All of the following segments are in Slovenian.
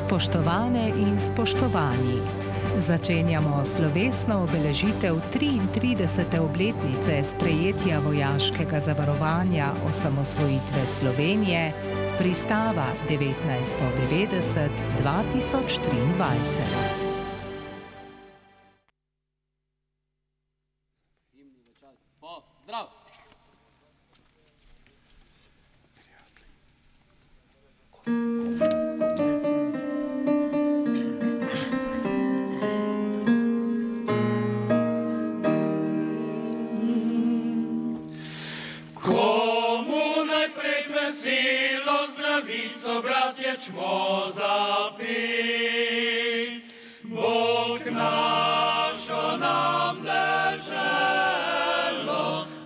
Spoštovane in spoštovani, začenjamo slovesno obeležitev 33. obletnice sprejetja vojaškega zavarovanja osamosvojitve Slovenije, pristava 1990-2023. Zdravico, bratje, čmo zapit, Bog našo nam deželo,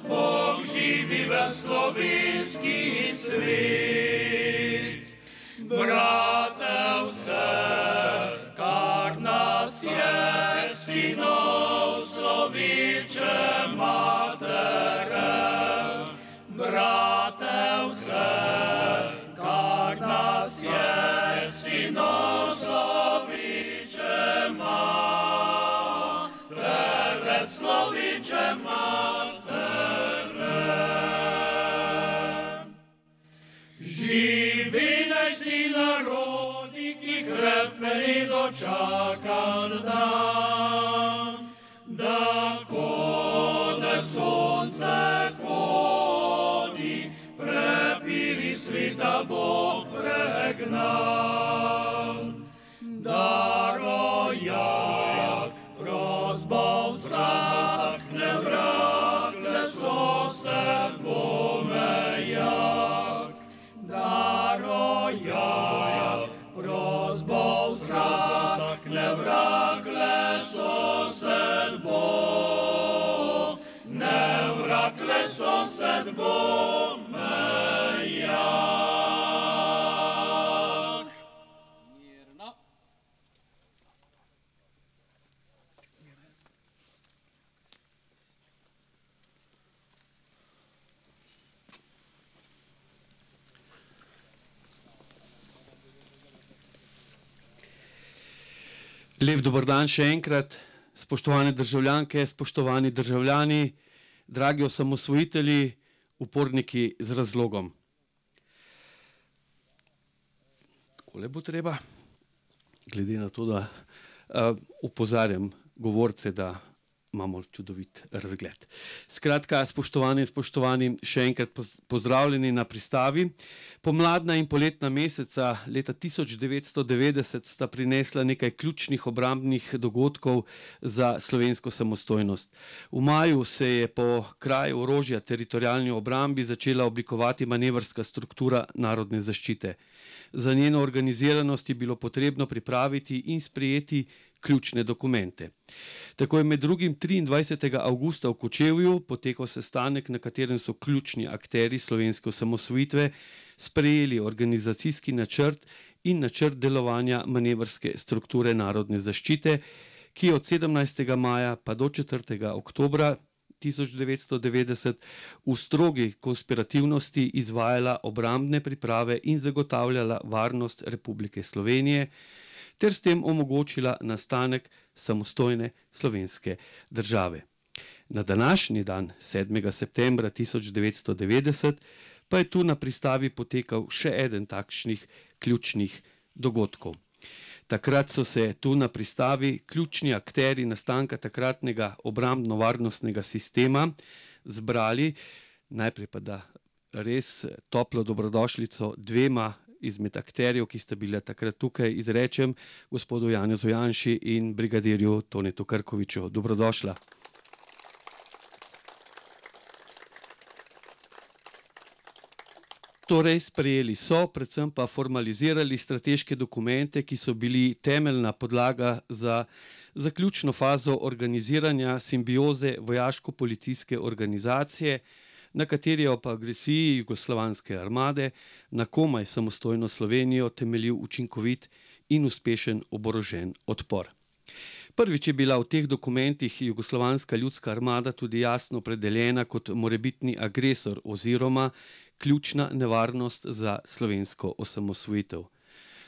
Bog živi v slovenski svet. Brate vse, kar nas je, sinov sloviče matere, brate vse, kar nas je, sinov sloviče matere, sloviče matere. Živi naj si narodi, ki krepeni dočakan dan, da kode sonce hodi, prepiri sveta Bog pregnan. Da rojak prozba vsak, ne vrakle sosed bo mejak. Da rojak prozba vsak, ne vrakle sosed bo, ne vrakle sosed bo mejak. Lep dober dan še enkrat, spoštovane državljanke, spoštovani državljani, dragi osamosvojitelji, uporniki z razlogom. Takole bo treba, glede na to, da opozarjam govorce, da imamo čudovit razgled. Skratka, spoštovani in spoštovani, še enkrat pozdravljeni na pristavi. Pomladna in poletna meseca leta 1990 sta prinesla nekaj ključnih obrambnih dogodkov za slovensko samostojnost. V maju se je po kraju orožja teritorialni obrambi začela oblikovati manevrska struktura narodne zaščite. Za njeno organiziranost je bilo potrebno pripraviti in sprejeti ključne dokumente. Tako je med drugim 23. avgusta v Kočevju potekal sestanek, na katerem so ključni akteri slovenske osamosvojitve sprejeli organizacijski načrt in načrt delovanja manevrske strukture narodne zaščite, ki je od 17. maja pa do 4. oktobra 1990 v strogi konspirativnosti izvajala obrambne priprave in zagotavljala varnost Republike Slovenije, ter s tem omogočila nastanek samostojne slovenske države. Na današnji dan, 7. septembra 1990, pa je tu na pristavi potekal še eden takšnih ključnih dogodkov. Takrat so se tu na pristavi ključni akteri nastanka takratnega obrambno-varnostnega sistema zbrali, najprej pa da res toplo dobrodošlico dvema izmed akterjev, ki sta bile takrat tukaj, izrečem gospodu Janezu Janši in brigadirju Tonetu Krkoviču. Dobrodošla. Torej, sprejeli so, predvsem pa formalizirali strateške dokumente, ki so bili temeljna podlaga za zaključno fazo organiziranja simbioze vojaško-policijske organizacije, na kateri je ob agresiji jugoslovanske armade na komaj samostojno Slovenijo temeljil učinkovit in uspešen oborožen odpor. Prvič je bila v teh dokumentih jugoslovanska ljudska armada tudi jasno opredeljena kot morebitni agresor oziroma ključna nevarnost za slovensko osamosvojitev.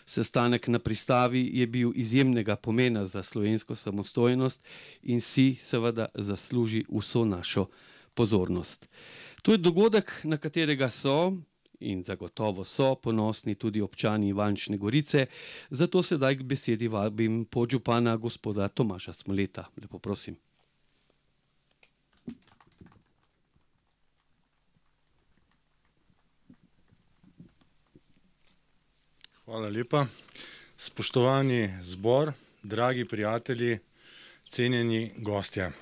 Sestanek na pristavi je bil izjemnega pomena za slovensko samostojnost in si seveda zasluži vso našo pozornost. To je dogodek, na katerega so in zagotovo so ponosni tudi občani Ivančne Gorice, zato sedaj k besedi vabim podžupana gospoda Tomaža Smoleta. Lepo prosim. Hvala lepa. Spoštovani zbor, dragi prijatelji, cenjeni gostje.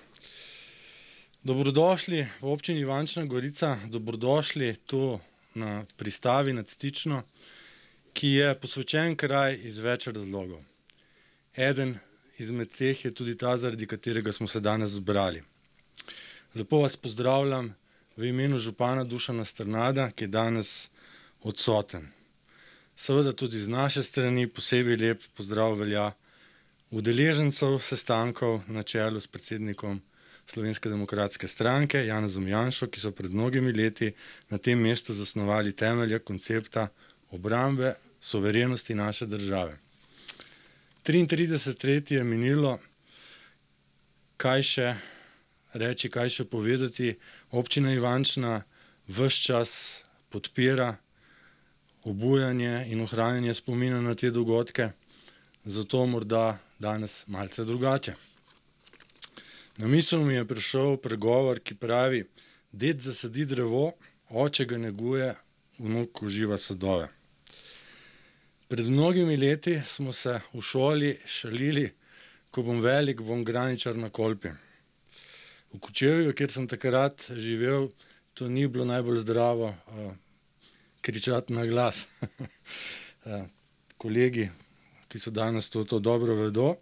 Dobrodošli v občini Ivančna Gorica, dobrodošli tu na pristavi nad Stično, ki je posvečen kraj iz več razlogov. Eden izmed teh je tudi ta, zaradi katerega smo se danes zbrali. Lepo vas pozdravljam v imenu župana Dušana Strnada, ki je danes odsoten. Seveda tudi z naše strani posebej lep pozdrav velja udeležencev sestankov na čelu s predsednikom Slovenske demokratske stranke Janezom Janšo, ki so pred mnogimi leti na tem mestu zasnovali temelje koncepta obrambe suverenosti naše države. 33 let je minilo, kaj še reči, kaj še povedati. Občina Ivančna ves čas podpira obujanje in ohranjanje spomina na te dogodke, zato morda danes malce drugače. Na misel mi je prišel pregovor, ki pravi: ded zasadi drevo, oče ga neguje, vnuk uživa sadove. Pred mnogimi leti smo se v šoli šalili, ko bom velik, bom graničar na Kolpi. V Kočevju, kjer sem takrat živel, to ni bilo najbolj zdravo kričati na glas. Kolegi, ki so danes to dobro vedo.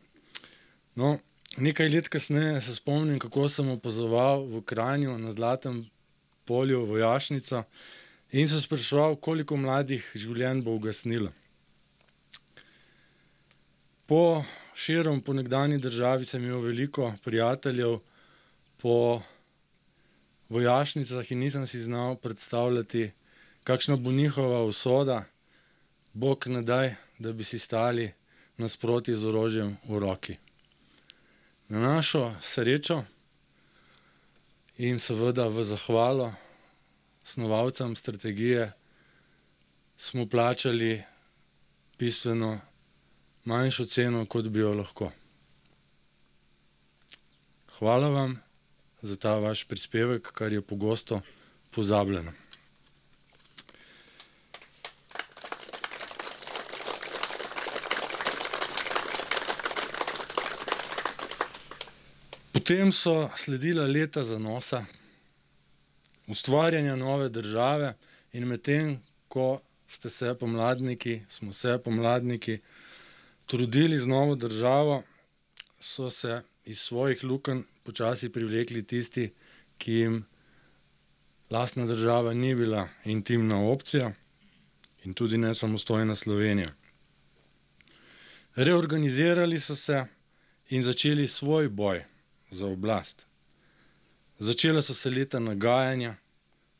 No, nekaj let kasneje se spomnim, kako sem opazoval v Kranju na Zlatem polju vojašnico in se spraševal, koliko mladih življenj bo ugasnilo. Širom po nekdanji državi sem imel veliko prijateljev po vojašnicah in nisem si znal predstavljati, kakšna bo njihova usoda. Bog ne daj, da bi si stali nasproti z orožjem v roki. Na našo srečo in seveda v zahvalo snovalcem strategije smo plačali bistveno manjšo ceno, kot bi jo lahko. Hvala vam za ta vaš prispevek, kar je pogosto pozabljeno. Potem so sledila leta zanosa, ustvarjanja nove države in medtem, ko smo se pomladniki trudili z novo državo, so se iz svojih lukenj počasi privlekli tisti, ki jim lastna država ni bila intimna opcija in tudi ne samostojna Slovenija. Reorganizirali so se in začeli svoj boj za oblast. Začela so se leta nagajanja,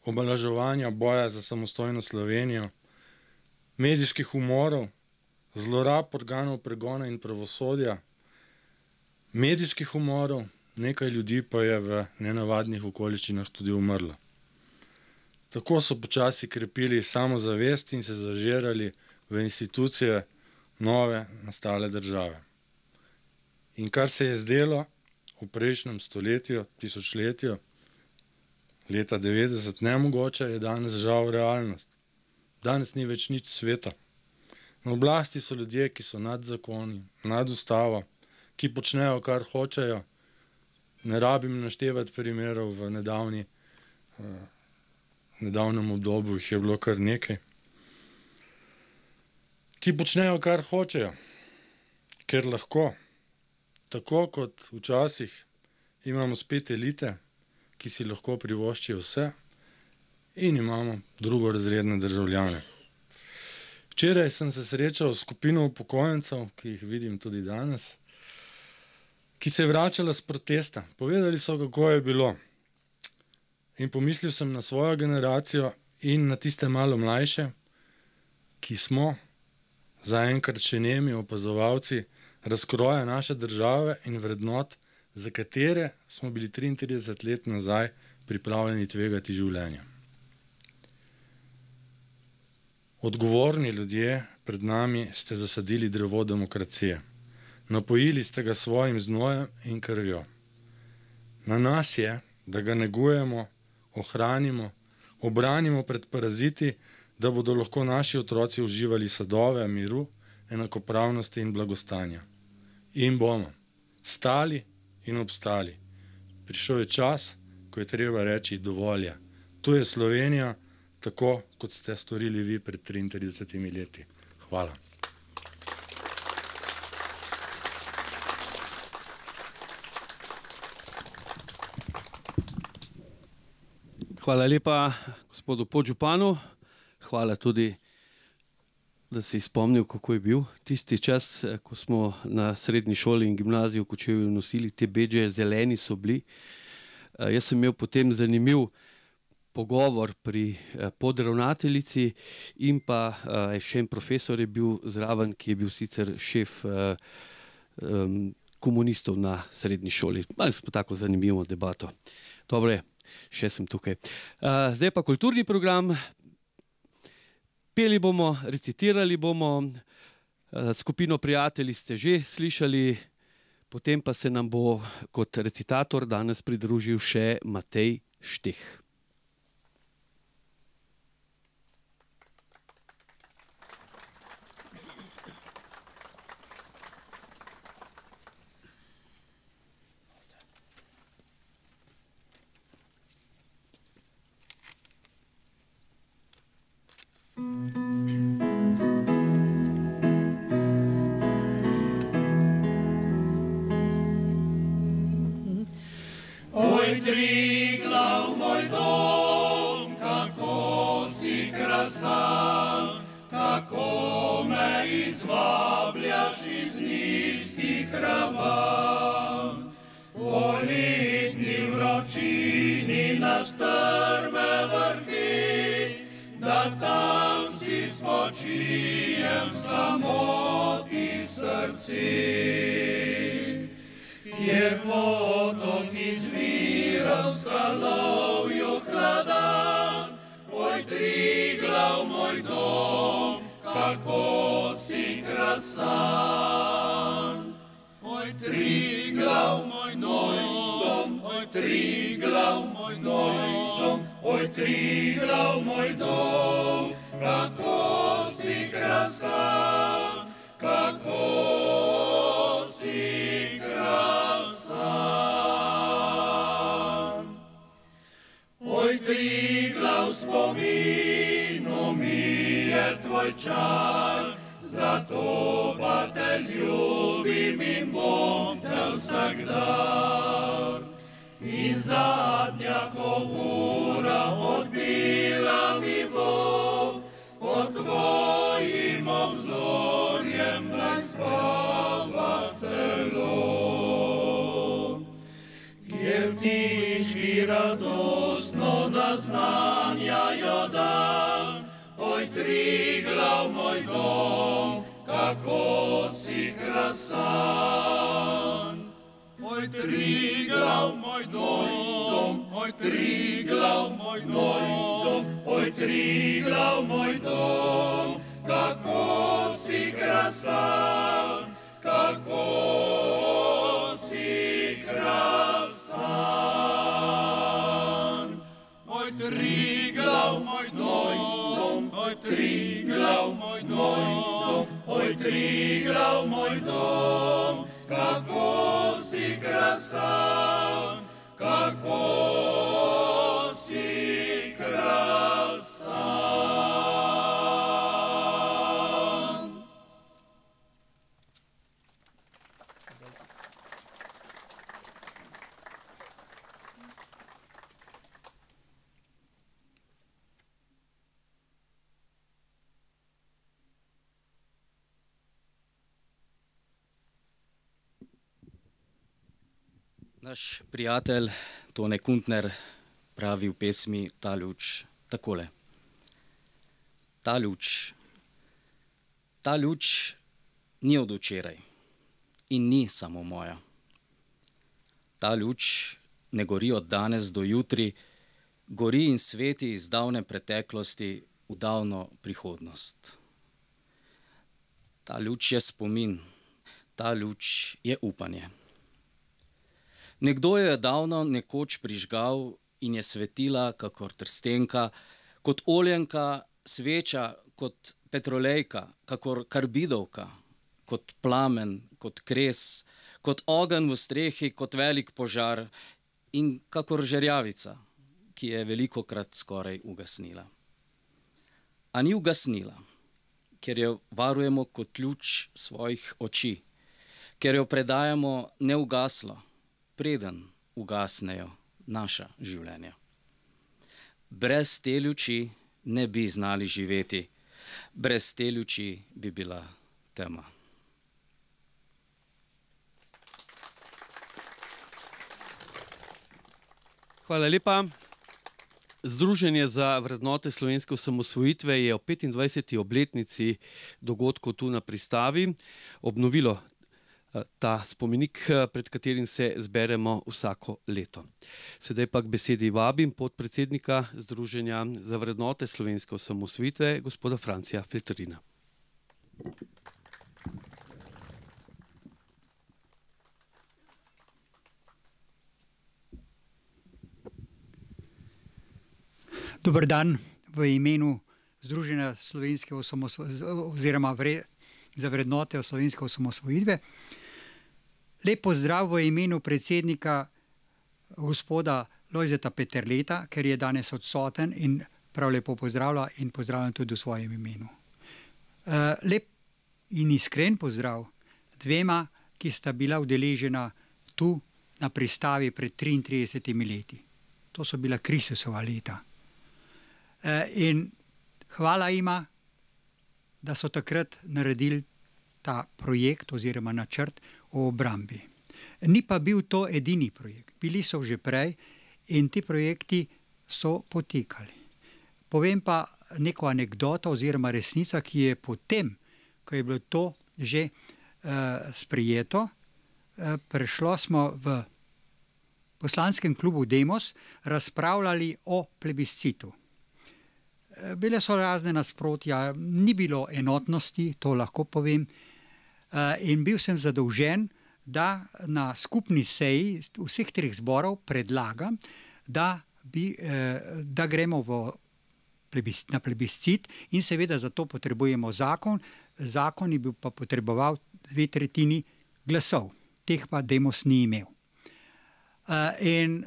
omalovaževanja boja za samostojno Slovenijo, medijskih umorov, zlorab organov pregona in pravosodja, medijskih umorov, nekaj ljudi pa je v nenavadnih okoliščinah tudi umrlo. Tako so počasi krepili samozavest in se zažirali v institucije nove nastale države. In kar se je zdelo v prejšnjem stoletju, tisočletju, leta 90 nemogoče, je danes žal realnost. Danes ni več nič sveta. Na oblasti so ljudje, ki so nad zakoni, nad ustavo, ki počnejo, kar hočejo. Ne rabim naštevati primerov v nedavnem obdobju, jih je bilo kar nekaj. Ki počnejo, kar hočejo, ker lahko. Tako kot včasih imamo spet elite, ki si lahko privoščijo vse, in imamo drugorazredne državljane. Včeraj sem se srečal s skupino upokojencev, ki jih vidim tudi danes, ki se je vračala s protesta. Povedali so, kako je bilo. In pomislil sem na svojo generacijo in na tiste malo mlajše, ki smo zaenkrat še nemi opazovalci razkroja naše države in vrednot, za katere smo bili 33 let nazaj pripravljeni tvegati življenje. Odgovorni ljudje pred nami ste zasadili drevo demokracije. Napojili ste ga svojim znojem in krvjo. Na nas je, da ga negujemo, ohranimo, obranimo pred paraziti, da bodo lahko naši otroci uživali sadove miru, enakopravnosti in blagostanja. In bomo stali in obstali. Prišel je čas, ko je treba reči dovolj je. Tu je Slovenija, tako kot ste storili vi pred 33 leti. Hvala. Hvala lepa gospodu podžupanu. Hvala tudi, da si spomnil, kako je bil tisti čas, ko smo na srednji šoli in gimnaziji v Kočevju nosili te bedže, zeleni so bili. Jaz sem imel potem zanimiv pogovor pri podravnateljici in pa še en profesor je bil zraven, ki je bil sicer šef komunistov na srednji šoli. Imeli smo tako zanimivo debato. Dobro je, še sem tukaj. Zdaj pa kulturni program. Peli bomo, recitirali bomo, skupino prijatelji ste že slišali, potem pa se nam bo kot recitator danes pridružil še Matej Šteh. Triglav, moj dom, kako si krasan, kako me izvabljaš iz nizkih ravan. O letni vročini na strme vrhi, da tam si spočijem v samoti srci. Kjer potok izvira v skalovju hladan, oj Triglav, moj dom, kako si krasan. Oj Triglav, moj dom, oj Triglav, moj dom, oj Triglav, moj dom, kako si krasan, kako si Oj Triglav, spominu mi je tvoj čar, zato pa te ljubim in bom te vsak dar. In zadnja ura odbila mi bo, pod tvojim obzorjem naj spava telo. Kjer ptički radostno naznanjajo dan, oj Triglav, moj dom, kako si krasan. Oj Triglav, moj dom, oj Triglav, moj dom, oj Triglav, moj dom, kako si krasan, kako si krasan. Oj Triglav, moj dom, oj Triglav, moj dom, oj Triglav, moj dom, kako si krasan, kako si krasan. Naš prijatelj Tone Kuntner pravi v pesmi Ta luč takole. Ta luč Ta luč ni od včeraj in ni samo moja. Ta luč ne gori od danes do jutri, gori in sveti iz davne preteklosti v davno prihodnost. Ta luč je spomin, ta luč je upanje. Nekdo jo je davno nekoč prižgal in je svetila kakor trstenka, kot oljenka, sveča, kot petrolejka, kakor karbidovka, kot plamen, kot kres, kot ogenj v strehi, kot velik požar in kakor žerjavica, ki je velikokrat skoraj ugasnila. A ni ugasnila, ker jo varujemo kot luč svojih oči, ker jo predajamo neugaslo, preden ugasnejo naša življenja. Brez te luči ne bi znali živeti, brez te luči bi bila tema. Hvala lepa. Združenje za vrednote slovenske osamosvojitve je ob 25. obletnici dogodkov tu na Pristavi obnovilo ta spomenik, pred katerim se zberemo vsako leto. Sedaj pa k besedi vabim podpredsednika Združenja za vrednote slovenske osamosvojitve, gospoda Francija Feltrina. Dober dan v imenu Združenja slovenske oziroma za vrednote slovenske osamosvojitve. Lep pozdrav v imenu predsednika gospoda Lojzeta Peterleta, ker je danes odsoten in prav lepo pozdravlja in pozdravljam tudi v svojem imenu. Lep in iskren pozdrav dvema, ki sta bila udeležena tu na Pristavi pred 33 leti. To so bila Kristusova leta. In hvala ima, da so takrat naredili ta projekt oziroma načrt o obrambi. Ni pa bil to edini projekt. Bili so že prej in ti projekti so potekali. Povem pa neko anekdoto oziroma resnica, ki je potem, ko je bilo to že sprejeto, prišlo smo v poslanskem klubu Demos razpravljali o plebiscitu. Bile so razne nasprotja, ni bilo enotnosti, to lahko povem, in bil sem zadolžen, da na skupni seji vseh treh zborov predlagam, da gremo na plebiscit in seveda za to potrebujemo zakon. Zakon bi pa potreboval 2/3 glasov, teh pa Demos ni imel. In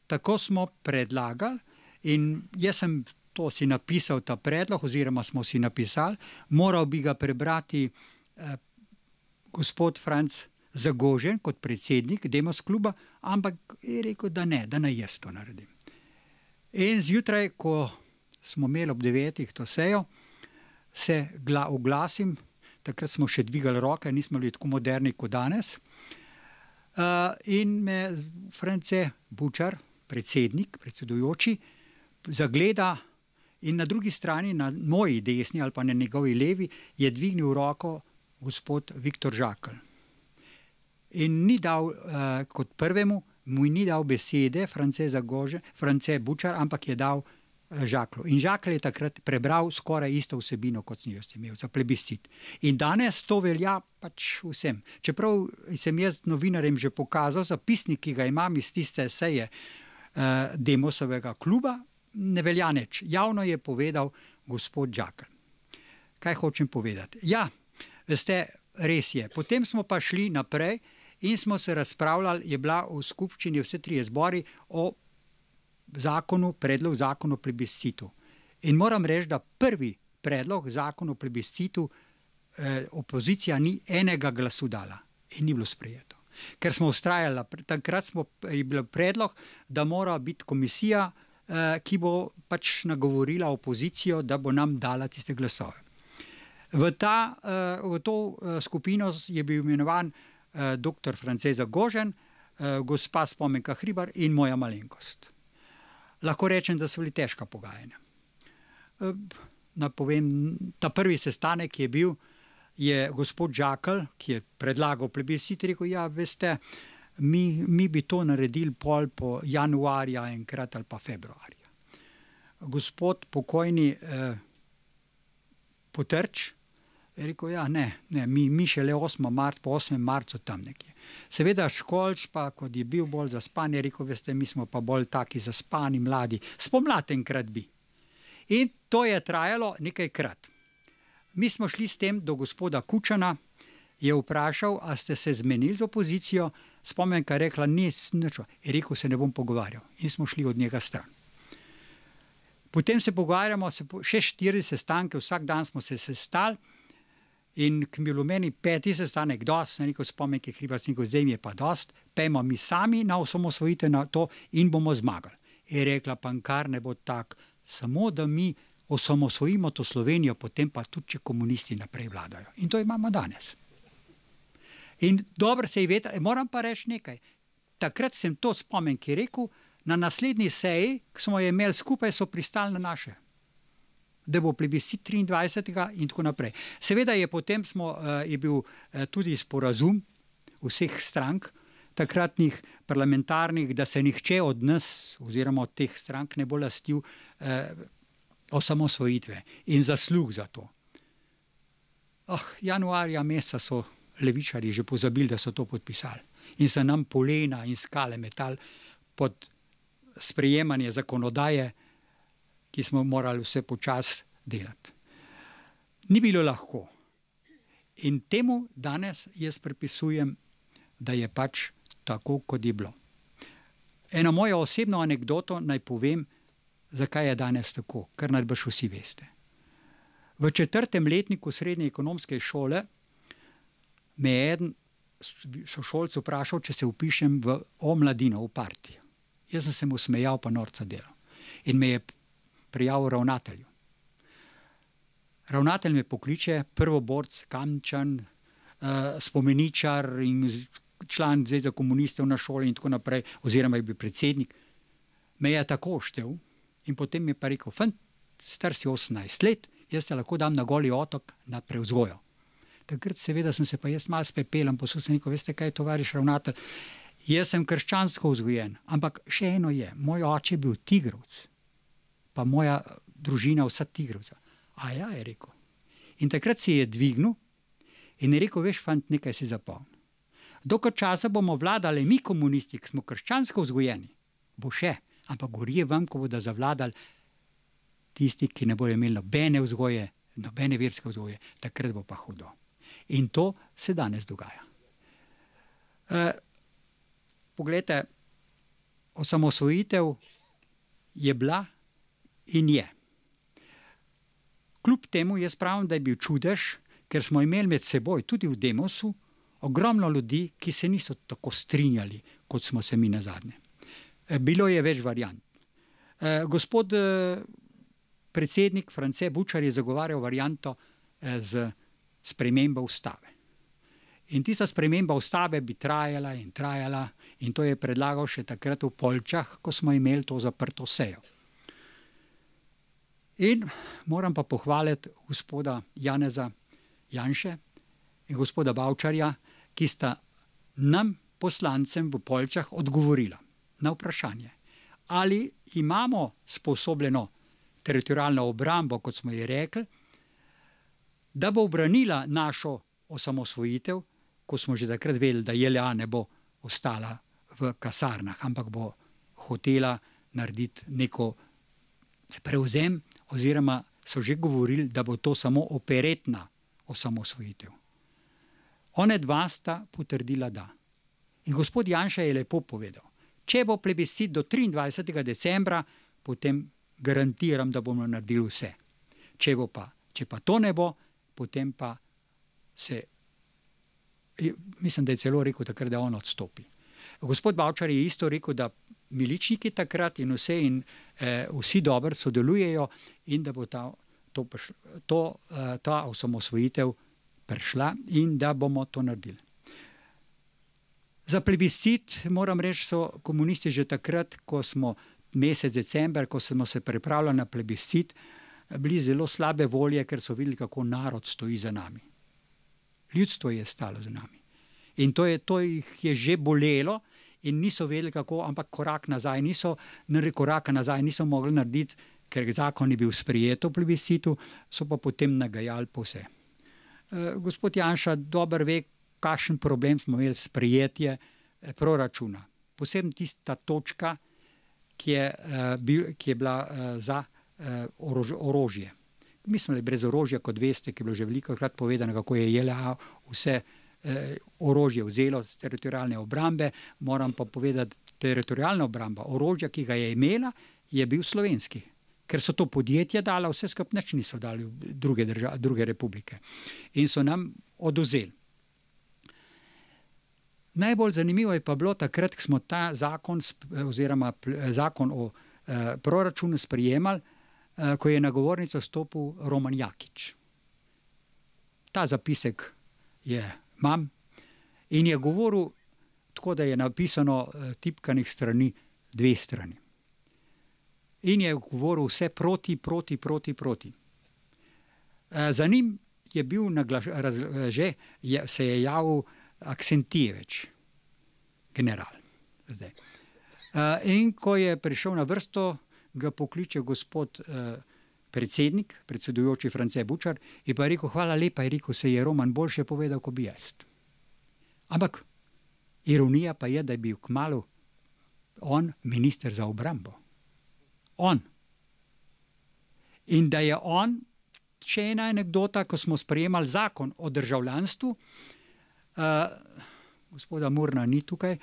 tako smo predlagali in jaz sem to si napisal ta predlog oziroma smo si napisali, moral bi ga prebrati gospod Franc Zagožen kot predsednik Demos kluba, ampak je rekel, da ne, da naj jaz to naredim. In zjutraj, ko smo imeli ob 9. to sejo, se oglasim, takrat smo še dvigali roke, nismo bili tako moderni kot danes, in me France Bučar, predsedujoči, zagleda in na drugi strani, na moji desni ali pa na njegovi levi, je dvignil roko gospod Viktor Žakelj. In ni dal kot prvemu, mu ni dal besede France Bučar, ampak je dal Žaklju. In Žakelj je takrat prebral skoraj isto vsebino, kot sem jaz imel za plebiscit. In danes to velja pač vsem. Čeprav sem jaz novinarjem že pokazal zapisnik, ki ga imam iz tiste seje Demosovega kluba, ne velja nič. Javno je povedal gospod Žakelj. Kaj hočem povedati? Ja, veste, res je. Potem smo pa šli naprej in smo se razpravljali, je bila v skupščini vse trije zbori o predlog zakonu o plebiscitu. In moram reči, da prvi predlog zakonu o plebiscitu opozicija ni enega glasu dala in ni bilo sprejeto. Ker smo vztrajali, takrat je bil predlog, da mora biti komisija, ki bo pač nagovorila opozicijo, da bo nam dala tiste glasove. V to skupino je bil imenovan dr. France Zagožen, gospa Spomenka Hribar in moja malenkost. Lahko rečem, da so bili težka pogajanja. napovem, ta prvi sestanek je bil, je gospod Žakelj, ki je predlagal plebiscit, rekel, ja, veste, mi bi to naredili pol po januarja enkrat ali pa februarja. Gospod pokojni Potrč je rekel, ja, ne, mi šele 8. marcu tam nekje. Seveda Školč pa, kot je bil bolj zaspan, je rekel, veste, mi smo pa bolj taki zaspani, mladi, spomladi enkrat bi. In to je trajalo nekajkrat. Mi smo šli s tem do gospoda Kučana, je vprašal, a ste se zmenili z opozicijo, Spomenka je rekla, nič, je rekel, se ne bom pogovarjal. In smo šli od njega stran. Potem se pogovarjamo, še 4 sestanke, vsak dan smo se sestali in k mi bilo meni 5. sestanek dost, sem rekel, Spomenke Hribar, zdaj mi je pa dost, pejmo mi sami na osamosvojitev na to in bomo zmagali. Je rekla, pa kar ne bo tak, samo da mi osamosvojimo to Slovenijo, potem pa tudi, če komunisti naprej vladajo. In to imamo danes. In dobro se je vedeti, moram pa reči nekaj. Takrat sem to Spomenki rekel, na naslednji seji, ki smo jo imeli skupaj, so pristali na naše. Da bo plebiscit 23. in tako naprej. Seveda je potem je bil tudi sporazum vseh strank, takratnih parlamentarnih, da se nihče od nas, oziroma od teh strank, ne bo lastil osamosvojitve in zaslug za to. Januarja meseca so levičarji že pozabili, da so to podpisali. In so nam polena in skale metali pod sprejemanje zakonodaje, ki smo morali vse počas delati. Ni bilo lahko. In temu danes jaz pripisujem, da je pač tako, kot je bilo. Eno mojo osebno anekdoto naj povem, zakaj je danes tako, kar najbrž vsi veste. V 4. letniku srednje ekonomske šole me je eden sošolc vprašal, če se vpišem v Mladino, v partijo. Jaz sem se mu smejal, pa norca delal. In me je prijavil ravnatelju. Ravnatelj me pokliče, prvoborc, Kamničan, spomeničar in član Zveze komunistov na šoli in tako naprej, oziroma je bil predsednik. Me je tako štev in potem mi je pa rekel, fant, star si 18 let, jaz te lahko dam na Goli otok na prevzgojo. Takrat seveda sem se pa jaz malo spepelam, posud sem rekel, veste kaj, tovariš ravnatelj, jaz sem krščansko vzgojen, ampak še eno je, moj oče je bil Tigrovec, pa moja družina vsa Tigrovca. A ja, je rekel. In takrat si je dvignil in je rekel, veš, fant, nekaj si zapomnil. Dokaj časa bomo vladali mi komunisti, ki smo krščansko vzgojeni, bo še, ampak gorije vam, ko bodo zavladali tisti, ki ne bodo imeli nobene vzgoje, nobene verske vzgoje, takrat bo pa hudo. In to se danes dogaja. Poglejte, osamosvojitev je bila in je. Kljub temu jaz pravim, da je bil čudež, ker smo imeli med seboj tudi v Demosu ogromno ljudi, ki se niso tako strinjali, kot smo se mi nazadnje. Bilo je več variant. Gospod predsednik France Bučar je zagovarjal varianto z spremembo ustave. In tista sprememba ustave bi trajala in to je predlagal še takrat v Poljčah, ko smo imeli to zaprto sejo. In moram pa pohvaliti gospoda Janeza Janše in gospoda Bavčarja, ki sta nam, poslancem v Poljčah, odgovorila na vprašanje, ali imamo sposobljeno teritorijalno obrambo, kot smo ji rekli, da bo obranila našo osamosvojitev, ko smo že takrat vedeli, da JLA ne bo ostala v kasarnah, ampak bo hotela narediti neko prevzem, oziroma so že govorili, da bo to samo operetna osamosvojitev. One dva sta potrdila da. In gospod Janša je lepo povedal, če bo plebiscit do 23. decembra, potem garantiram, da bomo naredili vse. Če pa to ne bo, potem pa se, mislim, da je celo rekel takrat, da on odstopi. Gospod Bavčar je isto rekel, da miličniki takrat in vse in vsi dobro sodelujejo in da bo ta osamosvojitev prišla in da bomo to naredili. Za plebiscit, moram reči, so komunisti že takrat, ko smo mesec december, ko smo se pripravljali na plebiscit, bili zelo slabe volje, ker so videli, kako narod stoji za nami. Ljudstvo je stalo za nami. In to jih je že bolelo in niso vedeli, kako, ampak koraka nazaj niso mogli narediti, ker zakon je bil sprejet v plebiscitu, so pa potem nagajali po vse. Gospod Janša dobro ve, kakšen problem smo imeli sprejetje proračuna. Posebno tista točka, ki je bila za orožje. Mi smo bili brez orožja, kot veste, ki je bilo že velikokrat povedano, kako je JLA vse orožje vzelo z teritorijalne obrambe. Moram pa povedati, teritorijalna obramba, orožja, ki ga je imela, je bil slovenski. Ker so to podjetja dala, vse skupaj nič niso dali v druge republike. In so nam odvzeli. Najbolj zanimivo je pa bilo takrat, ko smo ta zakon, oziroma zakon o proračunu sprejemali, ko je na govornico stopil Roman Jakič. Ta zapisek imam in je govoril tako, da je napisano tipkanih strani 2 strani. In je govoril vse proti. Za njim je bil se je javil Aksentijevič, general. Zdaj. In ko je prišel na vrsto, ga pokliče gospod predsednik, predsedujoči France Bučar, in pa je rekel, hvala lepa, je rekel, se je Roman boljše povedal, kot bi jaz. Ampak ironija pa je, da je bil kmalu on minister za obrambo. On. In da je on, še ena anekdota, ko smo sprejemali zakon o državljanstvu, gospoda Murna ni tukaj,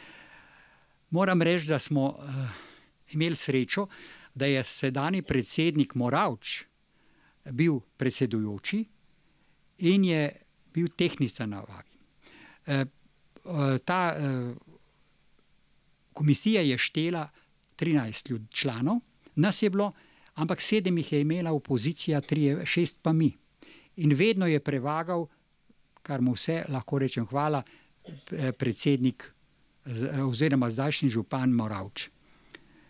moram reči, da smo imeli srečo, da je sedanji predsednik Moravč bil predsedujoči in je bil tehnica na vagi. Ta komisija je štela 13 članov, nas je bilo, ampak 7 jih je imela opozicija, 6 pa mi. In vedno je prevagal, kar mu vse lahko rečem hvala, predsednik oziroma zdajšnji župan Moravč.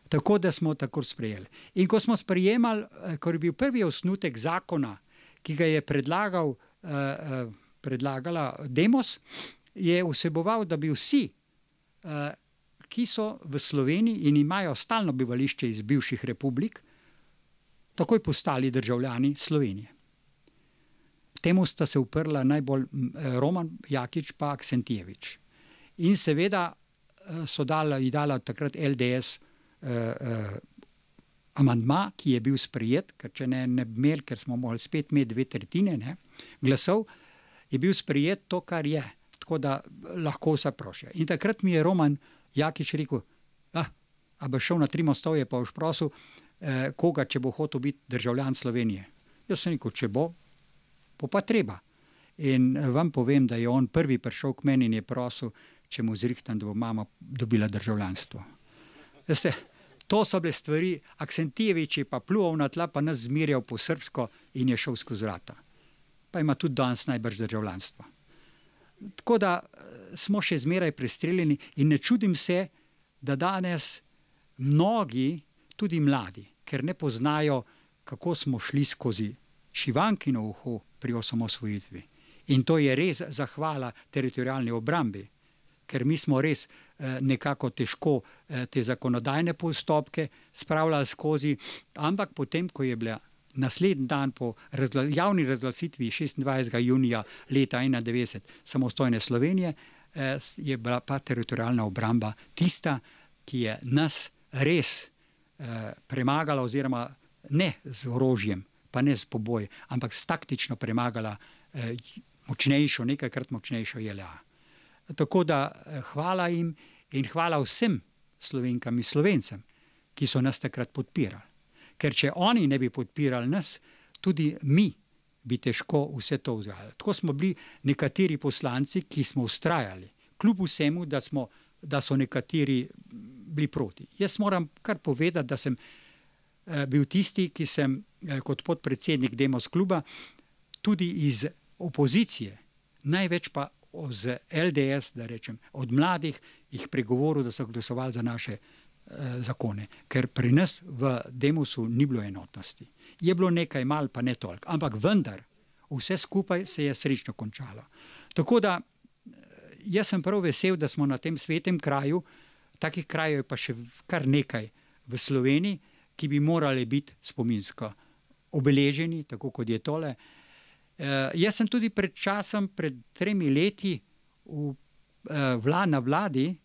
Tako da smo tako sprejeli. In ko smo sprejemali, ko je bil prvi osnutek zakona, ki ga je predlagala Demos, je vseboval, da bi vsi, ki so v Sloveniji in imajo stalno bivališče iz bivših republik, takoj postali državljani Slovenije. Temu sta se uprla najbolj Roman Jakič pa Aksentijevič. In seveda so dala takrat LDS amandma, ki je bil sprejet, ker če ne bi imeli, ker smo mogli spet imeti 2/3 glasov, je bil sprejet to, kar je. Tako da lahko vse prošijo. In takrat mi je Roman Jakič rekel, a bo šel na Trimostovje pa boš prosil koga, če bo hotel biti državljan Slovenije. Jaz sem rekel, če bo pa treba. In vam povem, da je on prvi prišel k meni in je prosil, če mu zrihtam, da bo mama dobila državljanstvo. To so bile stvari, Aksentijevič je pa pljuval na tla, pa nas zmerjal po srbsko in je šel skozi vrata. Pa ima tudi danes najbrž državljanstvo. Tako da smo še zmeraj prestreljeni in ne čudim se, da danes mnogi, tudi mladi, ker ne poznajo, kako smo šli skozi šivankino uho pri osamosvojitvi. In to je res zahvala teritorijalni obrambi, ker mi smo res nekako težko te zakonodajne postopke spravljali skozi, ampak potem, ko je bila naslednji dan po javni razglasitvi 26. junija leta 1991 samostojne Slovenije, je bila pa teritorijalna obramba tista, ki je nas res premagala, oziroma ne z orožjem, pa ne z poboj, ampak s taktično premagala močnejšo, nekajkrat močnejšo JLA. Tako da hvala jim in hvala vsem Slovenkam in Slovencem, ki so nas takrat podpirali. Ker če oni ne bi podpirali nas, tudi mi bi težko vse to vzgajali. Tako smo bili nekateri poslanci, ki smo vztrajali, kljub vsemu, da so nekateri bili proti. Jaz moram kar povedati, da sem bil tisti, ki sem kot podpredsednik Demos kluba tudi iz opozicije, največ pa z LDS, da rečem, od mladih jih pregovoril, da so glasovali za naše zakone, ker pri nas v Demosu ni bilo enotnosti. Je bilo nekaj mal, pa ne toliko, ampak vendar, vse skupaj se je srečno končalo. Tako da, jaz sem prav vesel, da smo na tem svetem kraju, takih krajev je pa še kar nekaj v Sloveniji, ki bi morali biti spominsko obeleženi, tako kot je tole. Jaz sem tudi pred časom, pred 3 leti, na vladi,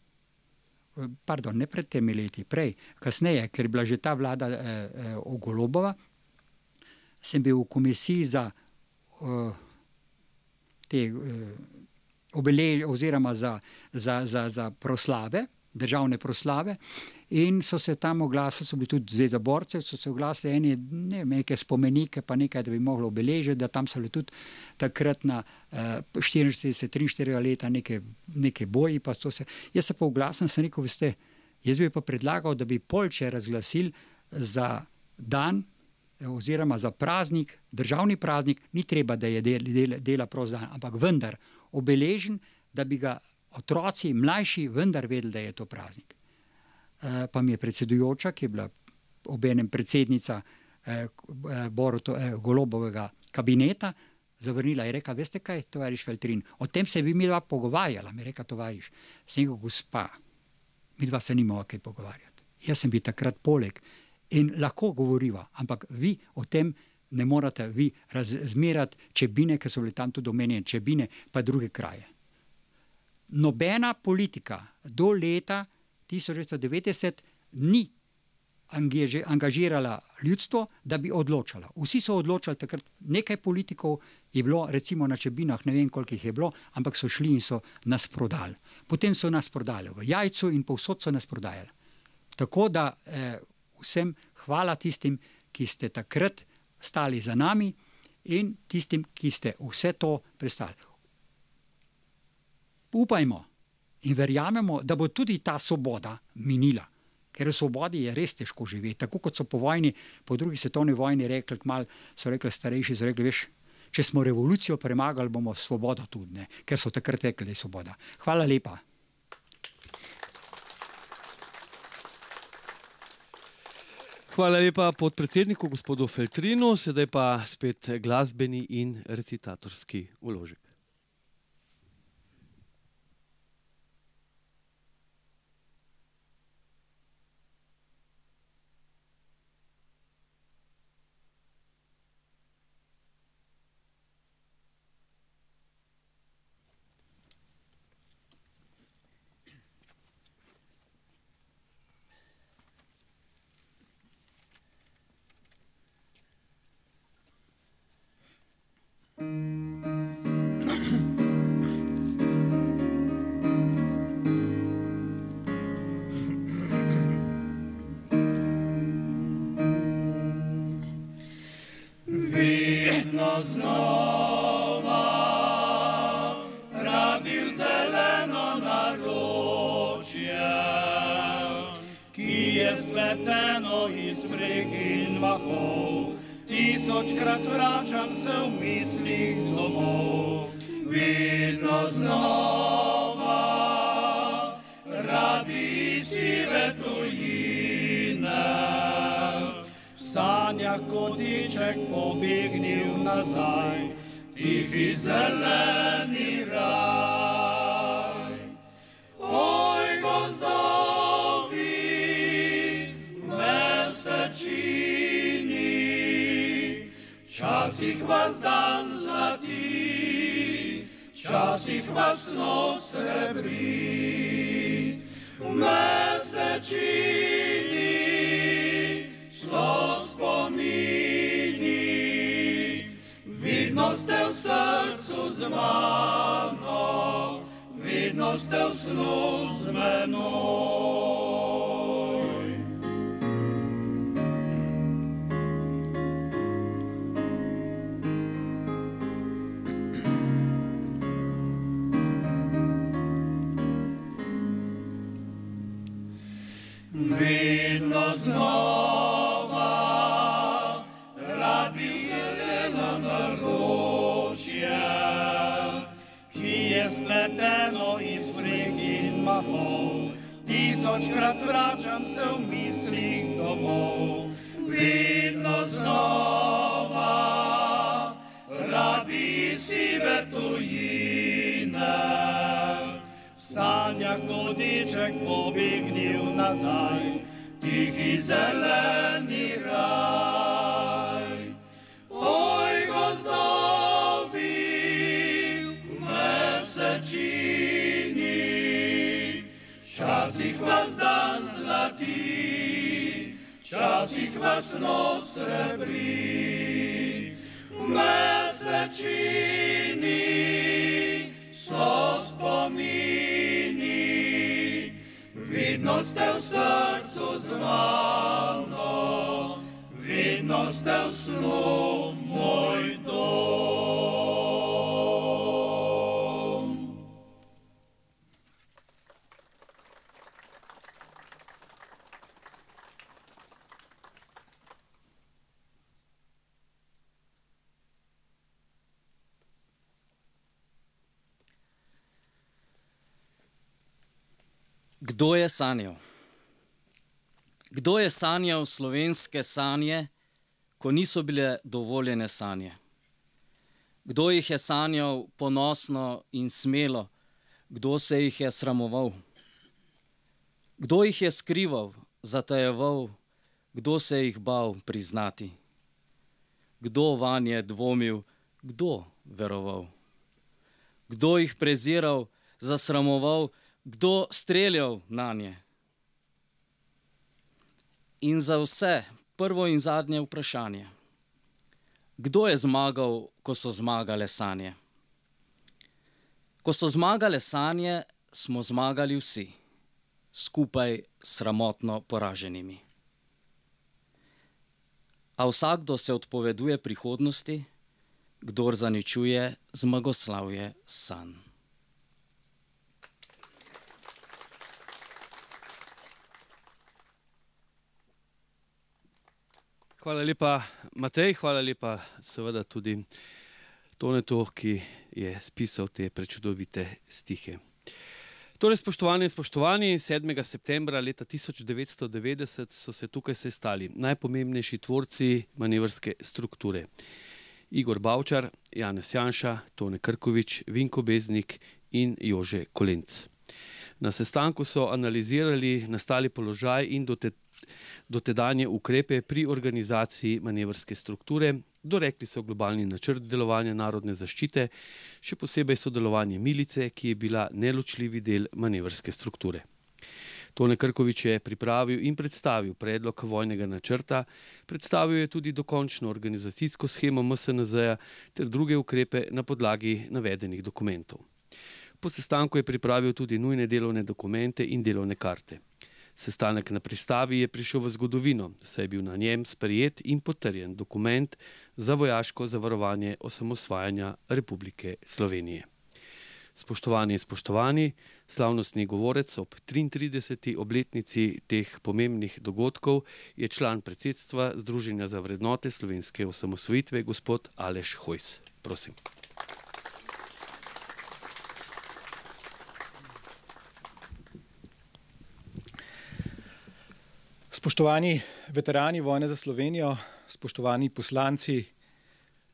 pardon, ne pred 3 leti, prej, kasneje, ker je bila že ta vlada Golobova, sem bil v komisiji za te oziroma za proslave, državne proslave, in so se tam oglasili, so bili tudi Zveza borcev, so se oglasili eni, ne vem, neke spomenike, pa nekaj, da bi moglo obeležiti, da tam so bili tudi takrat na 44-43 leta neke boji, pa so se. Jaz se pa oglasim, sem rekel, veste, jaz bi pa predlagal, da bi Poljče razglasili za dan, oziroma za praznik, državni praznik, ni treba, da je dela prost dan, ampak vendar obeležen, da bi ga otroci, mlajši, vendar vedeli, da je to praznik. Pa mi je predsedujoča, ki je bila obenem predsednica Golobovega kabineta, zavrnila, je rekla, veste kaj, tovariš Feltrin, o tem se bi mi dva pogovarjala, mi je rekla, tovariš, sem rekel, gospa, mi dva se nimamo kaj pogovarjati. Jaz sem bil takrat poleg in lahko govoriva, ampak vi o tem ne morate vi razmerati Čebine, ker so bili tam tudi omenjeni Čebine, pa druge kraje. Nobena politika do leta 1990 ni angažirala ljudstvo, da bi odločala. Vsi so odločali takrat, nekaj politikov je bilo, recimo na Čebinah, ne vem koliko jih je bilo, ampak so šli in so nas prodali. Potem so nas prodali v Jajcu in povsod so nas prodajali. Tako da vsem hvala tistim, ki ste takrat stali za nami in tistim, ki ste vse to prestali. Upajmo in verjamemo, da bo tudi ta svoboda minila, ker v svobodi je res težko živeti. Tako kot so po vojni, po drugi svetovni vojni rekli, kmalu so rekli starejši, so rekli, veš, če smo revolucijo premagali, bomo svobodo tudi, ne? Ker so takrat rekli, da je svoboda. Hvala lepa. Hvala lepa podpredsedniku gospodu Feltrinu, sedaj pa spet glasbeni in recitatorski vložek. Tisočkrat vračam se v mislih domov, vedno znova rabi sive tujine. V sanjah kodiček pobegnil nazaj, tihi zeleni raj. Oj, gozdovi, mesečini, včasih vas dan zlati, včasih vas noč srebri. Mesečini so spomini, vidno ste v srcu z mano, vidno ste v snu z menoj. Vedno znova rad bi jeseno naročje, ki je spleteno iz rek in mahov. Tisočkrat vračam se v mislih domov, vidno znova, rabi sive tujine. V sanjah vodiček pobegnil nazaj, tihi zeleni raj. Oj, gozdovi v mesečini, včasih vas dan zlati, včasih vas noč srebri. V mesečini so spomini, vidno ste v srcu z mano, vidno ste v snu moj dom. Kdo je sanjal? Kdo je sanjal slovenske sanje, ko niso bile dovoljene sanje? Kdo jih je sanjal ponosno in smelo? Kdo se jih je sramoval? Kdo jih je skrival, zatajeval? Kdo se jih bal priznati? Kdo vanje dvomil? Kdo veroval? Kdo jih preziral, zasramoval? Kdo streljal nanje? In za vse prvo in zadnje vprašanje. Kdo je zmagal, ko so zmagale sanje? Ko so zmagale sanje, smo zmagali vsi, skupaj sramotno poraženimi. A vsakdo se odpoveduje prihodnosti, kdor zaničuje zmagoslavje sanj. Hvala lepa, Matej, hvala lepa seveda tudi Tonetu, ki je spisal te prečudovite stihe. Torej, spoštovani in spoštovani, 7. septembra leta 1990 so se tukaj sestali najpomembnejši tvorci manevrske strukture. Igor Bavčar, Janez Janša, Tone Krkovič, Vinko Beznik in Jože Kolenc. Na sestanku so analizirali nastali položaj in dotedanje ukrepe pri organizaciji manevrske strukture, dorekli so globalni načrt delovanja narodne zaščite, še posebej sodelovanje milice, ki je bila neločljivi del manevrske strukture. Tone Krkovič je pripravil in predstavil predlog vojnega načrta, predstavil je tudi dokončno organizacijsko shemo MSNZ-ja ter druge ukrepe na podlagi navedenih dokumentov. Po sestanku je pripravil tudi nujne delovne dokumente in delovne karte. Sestanek na pristavi je prišel v zgodovino, saj je bil na njem sprejet in potrjen dokument za vojaško zavarovanje osamosvajanja Republike Slovenije. Spoštovani in spoštovani, slavnostni govorec ob 33. obletnici teh pomembnih dogodkov je član predsedstva Združenja za vrednote slovenske osamosvojitve, gospod Aleš Hojs. Prosim. Spoštovani veterani vojne za Slovenijo, spoštovani poslanci,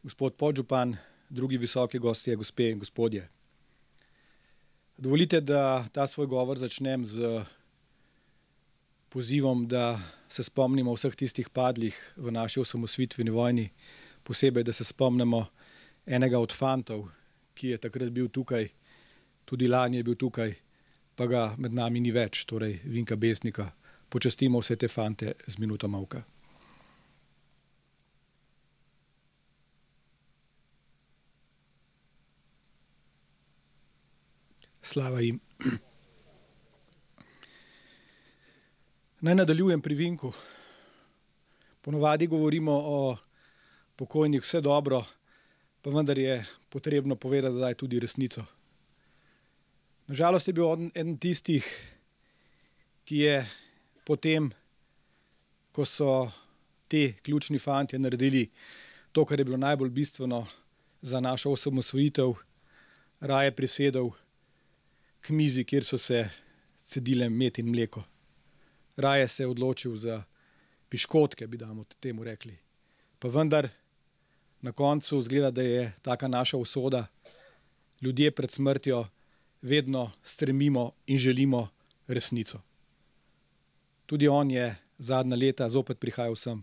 gospod podžupan, drugi visoki gostje, gospe in gospodje. Dovolite, da ta svoj govor začnem z pozivom, da se spomnimo vseh tistih padlih v naši osamosvojitveni vojni, posebej, da se spomnimo enega od fantov, ki je takrat bil tukaj, tudi lani je bil tukaj, pa ga med nami ni več, torej Vinka Beznika. Počastimo vse te fante z minuto molka. Slava jim. Naj nadaljujem pri Vinku. Ponovadi govorimo o pokojnih vse dobro, pa vendar je potrebno povedati, da je tudi resnico. Nažalost je bil eden tistih, ki je potem, ko so ti ključni fantje naredili to, kar je bilo najbolj bistveno za našo osamosvojitev, raje prisedel k mizi, kjer so se cedile med in mleko. Raje se je odločil za piškotke, bi temu rekli. Pa vendar na koncu zgleda, da je taka naša usoda. Ljudje pred smrtjo vedno stremimo in želimo resnico. Tudi on je zadnja leta zopet prihajal sem.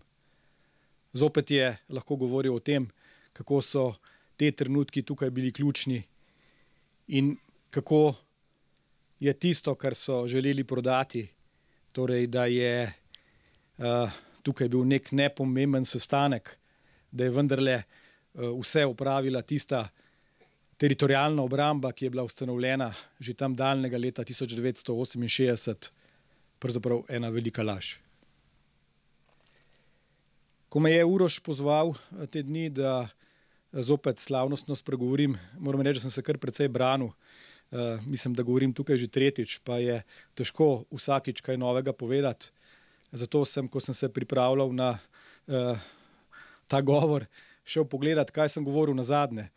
Zopet je lahko govoril o tem, kako so te trenutki tukaj bili ključni in kako je tisto, kar so želeli prodati, torej da je tukaj bil nek nepomemben sestanek, da je vendarle vse opravila tista teritorijalna obramba, ki je bila ustanovljena že tam daljnega leta 1968, pravzaprav ena velika laž. Ko me je Uroš pozval te dni, da zopet slavnostno spregovorim, moram reči, da sem se kar precej branil. Mislim, da govorim tukaj že tretjič, pa je težko vsakič kaj novega povedati. Zato sem, ko sem se pripravljal na ta govor, šel pogledat, kaj sem govoril nazadnje.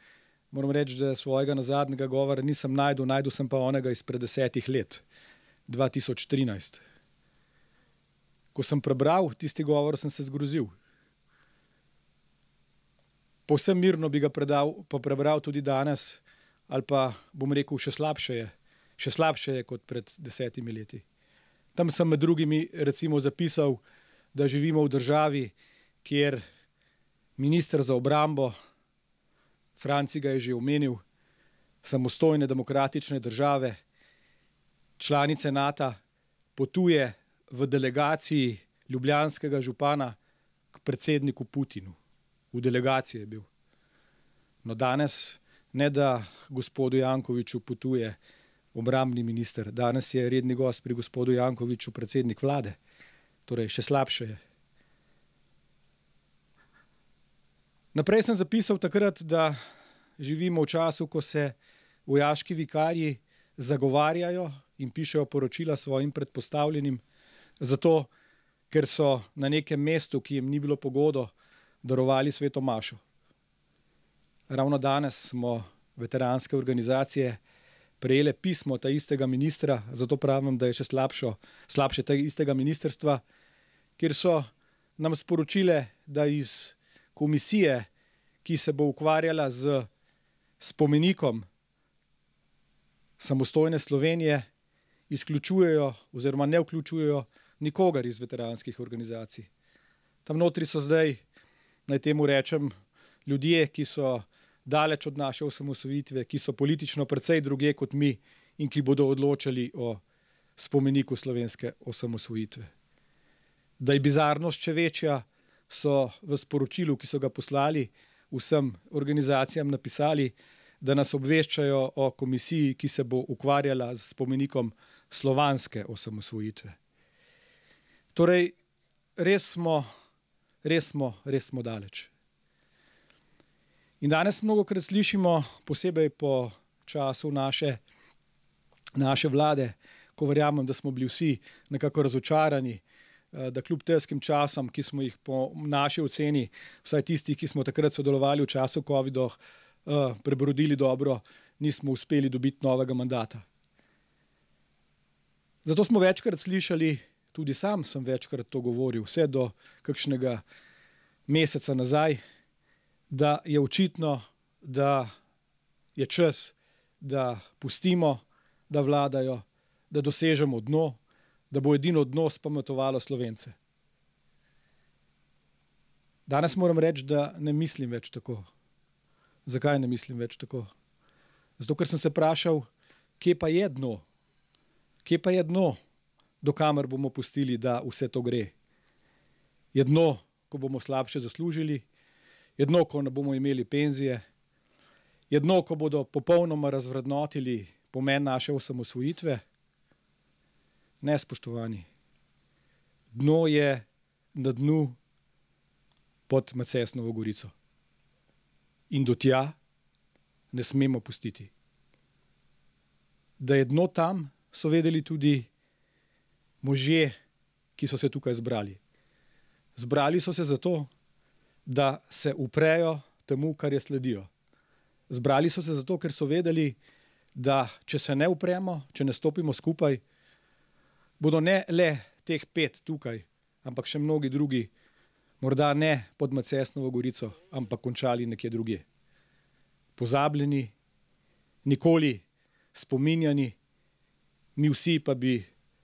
Moram reči, da svojega nazadnjega govora nisem našel sem pa onega izpred 10 let, 2013. Ko sem prebral tisti govor, sem se zgrozil. Povsem mirno bi ga prebral tudi danes, ali pa bom rekel, še slabše je kot pred 10 leti. Tam sem med drugimi recimo zapisal, da živimo v državi, kjer minister za obrambo, Franci ga je že omenil, samostojne demokratične države, članice NATO, potuje v delegaciji ljubljanskega župana k predsedniku Putinu. V delegaciji je bil. No danes ne da gospodu Jankoviću potuje obrambni minister, danes je redni gost pri gospodu Jankoviću predsednik vlade. Torej še slabše je. Naprej sem zapisal takrat, da živimo v času, ko se vojaški vikarji zagovarjajo in pišejo poročila svojim predpostavljenim, zato ker so na nekem mestu, ki jim ni bilo pogodo, darovali sveto mašo. Ravno danes smo veteranske organizacije prejele pismo ta istega ministra, zato pravim, da je še slabše tega istega ministrstva, kjer so nam sporočile, da iz komisije, ki se bo ukvarjala z spomenikom samostojne Slovenije, izključujejo oziroma ne vključujejo nikogar iz veteranskih organizacij. Tam notri so zdaj, naj temu rečem, ljudje, ki so daleč od naše osamosvojitve, ki so politično precej druge kot mi in ki bodo odločali o spomeniku slovenske osamosvojitve. Da je bizarnost še večja, so v sporočilu, ki so ga poslali vsem organizacijam, napisali, da nas obveščajo o komisiji, ki se bo ukvarjala z spomenikom slovanske osamosvojitve. Torej, res smo daleč. In danes mnogokrat slišimo, posebej po času naše vlade, ko verjamem, da smo bili vsi nekako razočarani, da kljub težkim časom, ki smo jih po naši oceni, vsaj tisti, ki smo takrat sodelovali v času COVID-a, prebrodili dobro, nismo uspeli dobiti novega mandata. Zato smo večkrat slišali, tudi sam sem večkrat to govoril, vse do kakšnega meseca nazaj, da je očitno, da je čas, da pustimo, da vladajo, da dosežemo dno, da bo edino dno spametovalo Slovence. Danes moram reči, da ne mislim več tako. Zakaj ne mislim več tako? Zato, ker sem se vprašal, kje pa je dno? Kje pa je dno, do kamer bomo pustili, da vse to gre? Je dno, ko bomo slabše zaslužili? Je dno, ko ne bomo imeli penzije? Je dno, ko bodo popolnoma razvrednotili pomen naše osamosvojitve? Ne, spoštovani. Dno je na dnu pod Macesnovo gorico. In do tja ne smemo pustiti. Da je dno tam, so vedeli tudi možje, ki so se tukaj zbrali. Zbrali so se zato, da se uprejo temu, kar je sledijo. Zbrali so se zato, ker so vedeli, da če se ne upremo, če ne stopimo skupaj, bodo ne le teh 5 tukaj ampak še mnogi drugi, morda ne pod Macesnovo Gorico, ampak končali nekje drugje. Pozabljeni, nikoli spominjani, mi vsi pa bi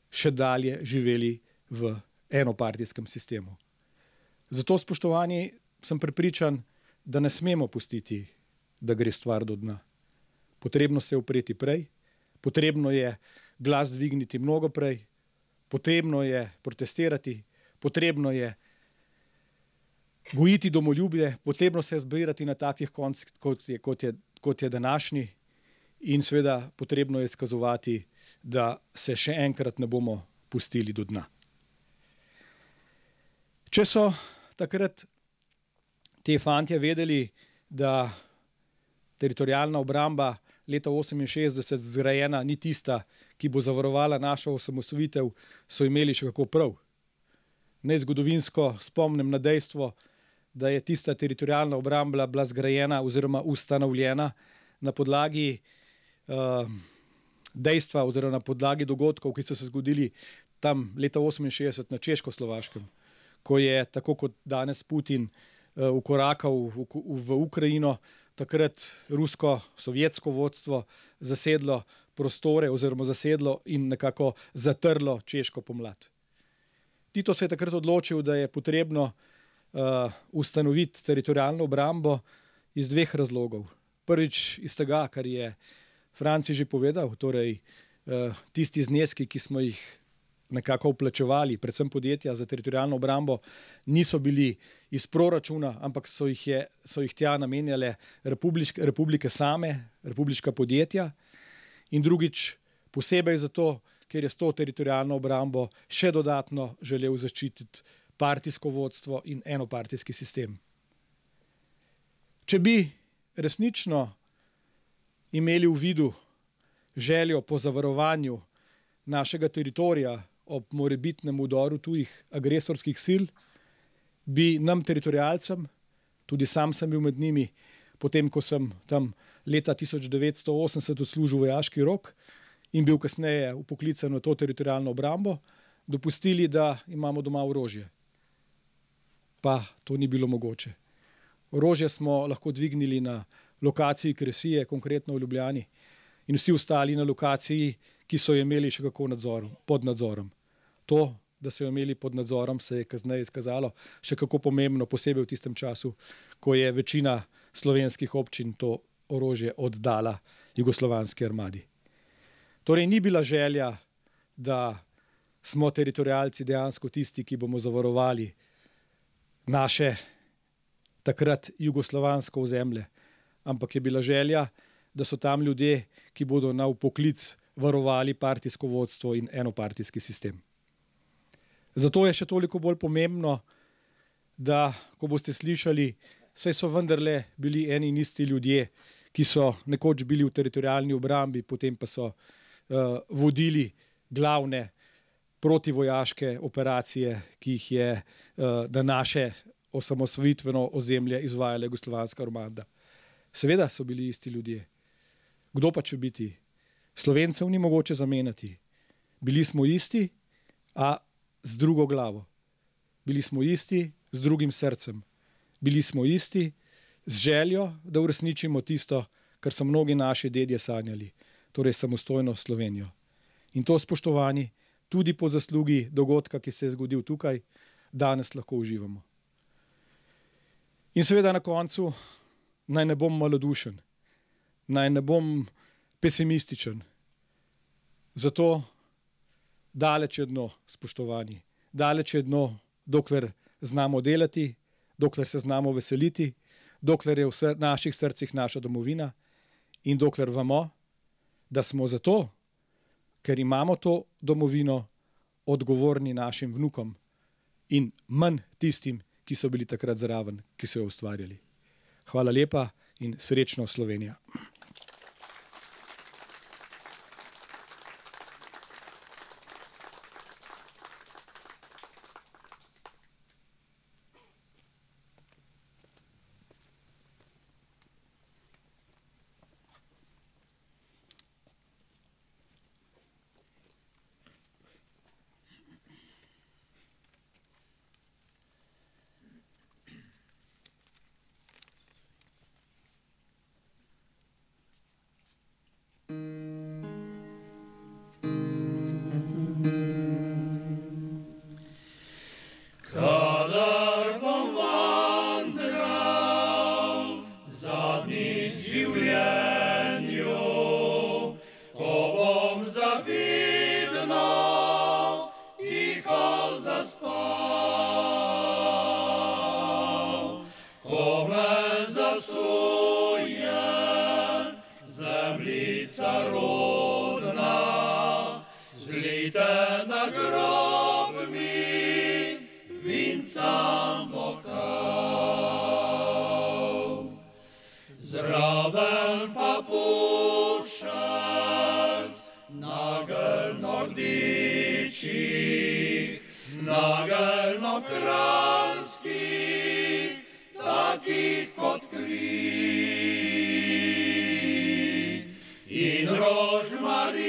še dalje živeli v enopartijskem sistemu. Zato, spoštovani, sem prepričan, da ne smemo pustiti, da gre stvar do dna. Potrebno se upreti prej, potrebno je glas dvigniti mnogo prej, potrebno je protestirati, potrebno je gojiti domoljubje, potrebno se je zbirati na takih koncih, kot je današnji, in seveda potrebno je izkazovati, da se še enkrat ne bomo pustili do dna. Če so takrat te fantje vedeli, da teritorialna obramba leta 1968 zgrajena ni tista, ki bo zavarovala našo osamosvojitev, so imeli še kako prav. Naj zgodovinsko spomnim na dejstvo, da je tista teritorialna obramba bila zgrajena oziroma ustanovljena na podlagi dejstva oziroma na podlagi dogodkov, ki so se zgodili tam leta 1968 na Češko-Slovaškem, ko je, tako kot danes Putin, vkorakal v Ukrajino, takrat rusko-sovjetsko vodstvo zasedlo prostore oziroma zasedlo in nekako zatrlo češko pomlad. Tito se je takrat odločil, da je potrebno ustanoviti teritorialno obrambo iz dveh razlogov. Prvič iz tega, kar je Franci že povedal, torej tisti zneski, ki smo jih nekako vplačevali, predvsem podjetja za teritorialno obrambo, niso bili iz proračuna, ampak so jih tja namenjale republike same, republiška podjetja. In drugič, posebej zato, ker je s to teritorialno obrambo še dodatno želel zaščititi partijsko vodstvo in enopartijski sistem. Če bi resnično imeli v vidu željo po zavarovanju našega teritorija ob morebitnem vdoru tujih agresorskih sil, bi nam teritorialcem, tudi sam sem bil med njimi, potem ko sem tam leta 1980 odslužil vojaški rok in bil kasneje vpoklican v to teritorialno obrambo, dopustili, da imamo doma orožje. Pa to ni bilo mogoče. Orožje smo lahko dvignili na lokaciji Kresije, konkretno v Ljubljani, in vsi ostali na lokaciji, ki so jo imeli še kako pod nadzorom. To, da so jo imeli pod nadzorom, se je kasneje izkazalo še kako pomembno, posebej v tistem času, ko je večina slovenskih občin to orožje oddala jugoslovanski armadi. Torej ni bila želja, da smo teritorialci dejansko tisti, ki bomo zavarovali naše takrat jugoslovansko ozemlje, ampak je bila želja, da so tam ljudje, ki bodo na vpoklic varovali partijsko vodstvo in enopartijski sistem. Zato je še toliko bolj pomembno, da, ko boste slišali, saj so vendarle bili eni in isti ljudje, ki so nekoč bili v teritorialni obrambi, potem pa so vodili glavne protivojaške operacije, ki jih je na naše osamosvojitveno ozemlje izvajala jugoslovanska armada. Seveda so bili isti ljudje. Kdo pa če biti? Slovencev ni mogoče zamenjati. Bili smo isti, a z drugo glavo. Bili smo isti z drugim srcem. Bili smo isti z željo, da uresničimo tisto, kar so mnogi naši dedje sanjali, torej samostojno Slovenijo. In to, spoštovani, tudi po zaslugi dogodka, ki se je zgodil tukaj, danes lahko uživamo. In seveda na koncu naj ne bom malodušen, naj ne bom pesimističen. Zato daleč je dno, spoštovani, daleč je dno, dokler znamo delati, dokler se znamo veseliti, dokler je v naših srcih naša domovina in dokler vemo, da smo zato, ker imamo to domovino, odgovorni našim vnukom in manj tistim, ki so bili takrat zraven, ki so jo ustvarjali. Hvala lepa in srečno Slovenija. Pridite na grob mi, vinca mokal. Zraven pa pušec, nagelno rdičih, nagelno kralskih, takih kot kri. In rožmarina,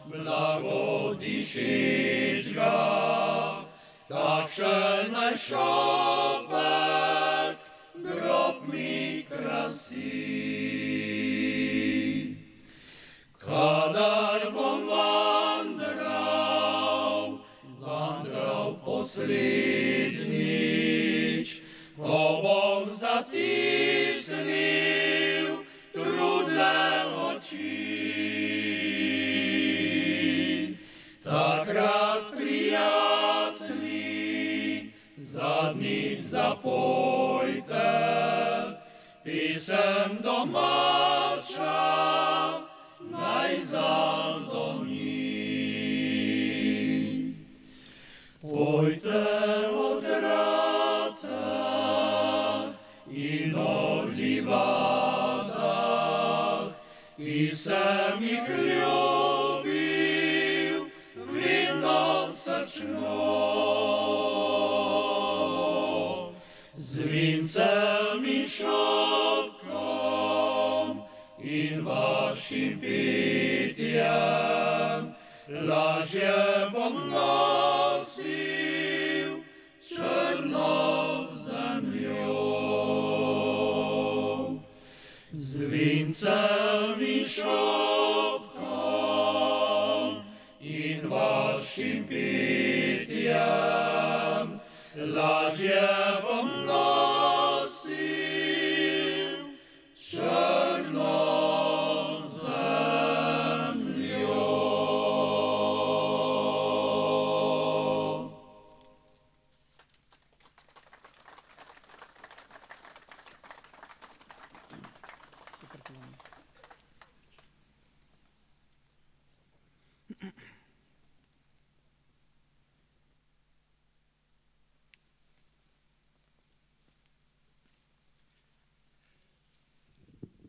blago dišečga, takšen naj šopek grob mi krasi. Kadar bom vandral poslednjič, ko bom zatisnil trudne oči. Takrat, prijatelji, zadnjič zapojte pisem domača, naj zadoni. Pojte od rata in o livadah, ki sem jih ljubil vedno srčno. Z vincem in šopkom in vašim petjem lažje bom nosil črno zemljo. Z vincem in šopkom in vašim petjem lažje bom nosil črno zemljo.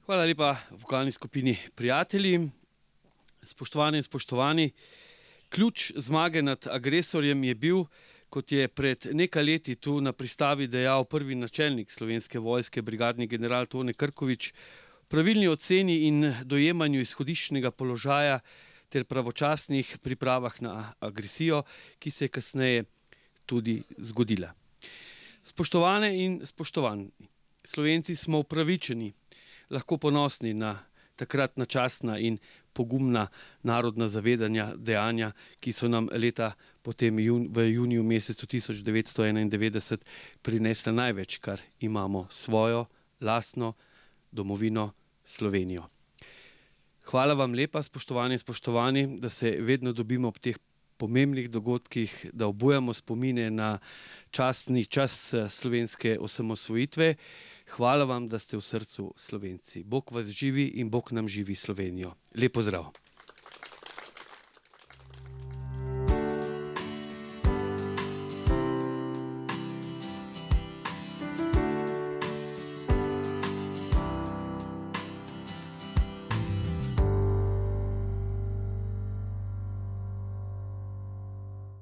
Hvala lepa vokalni skupini Prijatelji. Spoštovane in spoštovani, ključ zmage nad agresorjem je bil, kot je pred nekaj leti tu na pristavi dejal prvi načelnik Slovenske vojske, brigadni general Tone Krkovič, pravilni oceni in dojemanju izhodiščnega položaja ter pravočasnih pripravah na agresijo, ki se je kasneje tudi zgodila. Spoštovane in spoštovani, Slovenci smo upravičeni, lahko ponosni na takratna častna in pogumna narodna zavedanja, dejanja, ki so nam leta potem v juniju mesecu 1991 prinesla največ, kar imamo, svojo lastno domovino Slovenijo. Hvala vam lepa, spoštovani in spoštovani, da se vedno dobimo ob teh pomembnih dogodkih, da obujamo spomine na častni čas slovenske osamosvojitve. Hvala vam, da ste v srcu Slovenci. Bog vas živi in Bog nam živi Slovenijo. Lep pozdrav.